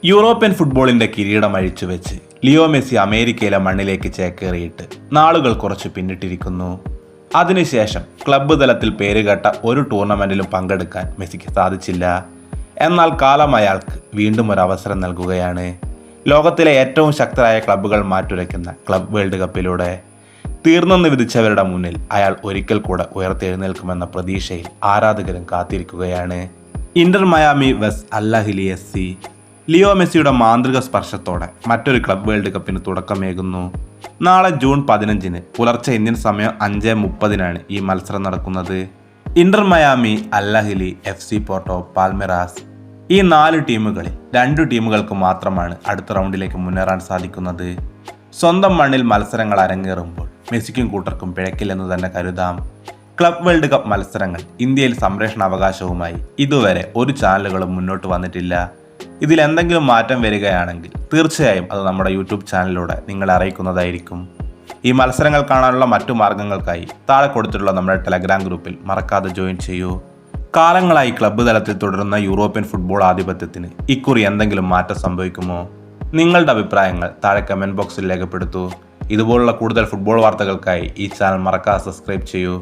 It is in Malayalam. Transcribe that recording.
യൂറോപ്യൻ ഫുട്ബോളിന്റെ കിരീടം അഴിച്ചുവെച്ച് ലിയോ മെസ്സി അമേരിക്കയിലെ മണ്ണിലേക്ക് ചേക്കേറിയിട്ട് നാളുകൾ കുറച്ച് പിന്നിട്ടിരിക്കുന്നു. അതിനുശേഷം ക്ലബ്ബ് തലത്തിൽ പേരുകേട്ട ഒരു ടൂർണമെന്റിലും പങ്കെടുക്കാൻ മെസ്സിക്ക് സാധിച്ചില്ല. എന്നാൽ കാലം അയാൾക്ക് വീണ്ടും ഒരു അവസരം നൽകുകയാണ്. ലോകത്തിലെ ഏറ്റവും ശക്തരായ ക്ലബ്ബുകൾ മാറ്റുരയ്ക്കുന്ന ക്ലബ് വേൾഡ് കപ്പിലൂടെ തീർന്നെന്ന് വിധിച്ചവരുടെ മുന്നിൽ അയാൾ ഒരിക്കൽ കൂടെ ഉയർത്തെഴുന്നേൽക്കുമെന്ന പ്രതീക്ഷയിൽ ആരാധകരും കാത്തിരിക്കുകയാണ്. ഇന്റർ മയാമി വെസ് അൽ അഹ്ലി SC ലിയോ മെസ്സിയുടെ മാന്ത്രിക സ്പർശത്തോടെ മറ്റൊരു ക്ലബ് വേൾഡ് കപ്പിന് തുടക്കമേകുന്നു. നാളെ ജൂൺ 15 പുലർച്ചെ ഇന്ത്യൻ സമയം 5:30 ഈ മത്സരം നടക്കുന്നത്. ഇന്റർ മയാമി, അൽ അഹ്ലി, FC പോർട്ടോ, പാൽമെറാസ് ഈ 4 ടീമുകളിൽ 2 ടീമുകൾക്ക് മാത്രമാണ് അടുത്ത റൗണ്ടിലേക്ക് മുന്നേറാൻ സാധിക്കുന്നത്. സ്വന്തം മണ്ണിൽ മത്സരങ്ങൾ അരങ്ങേറുമ്പോൾ മെസ്സിക്കും കൂട്ടർക്കും പിഴക്കില്ലെന്ന് തന്നെ കരുതാം. ക്ലബ് വേൾഡ് കപ്പ് മത്സരങ്ങൾ ഇന്ത്യയിൽ സംപ്രേഷണ അവകാശവുമായി ഇതുവരെ ഒരു ചാനലുകളും മുന്നോട്ട് വന്നിട്ടില്ല. ഇതിൽ എന്തെങ്കിലും മാറ്റം വരികയാണെങ്കിൽ തീർച്ചയായും അത് നമ്മുടെ യൂട്യൂബ് ചാനലിലൂടെ നിങ്ങളെ അറിയിക്കുന്നതായിരിക്കും. ഈ മത്സരങ്ങൾ കാണാനുള്ള മറ്റു മാർഗങ്ങൾക്കായി താഴെ കൊടുത്തിട്ടുള്ള നമ്മുടെ ടെലഗ്രാം ഗ്രൂപ്പിൽ മറക്കാതെ ജോയിൻ ചെയ്യൂ. കാലങ്ങളായി ക്ലബ്ബ് തലത്തിൽ തുടരുന്ന യൂറോപ്യൻ ഫുട്ബോൾ ആധിപത്യത്തിന് ഇക്കുറി എന്തെങ്കിലും മാറ്റം സംഭവിക്കുമോ? നിങ്ങളുടെ അഭിപ്രായങ്ങൾ താഴെ കമൻറ്റ് ബോക്സിൽ രേഖപ്പെടുത്തൂ. ഇതുപോലുള്ള കൂടുതൽ ഫുട്ബോൾ വാർത്തകൾക്കായി ഈ ചാനൽ മറക്കാതെ സബ്സ്ക്രൈബ് ചെയ്യൂ.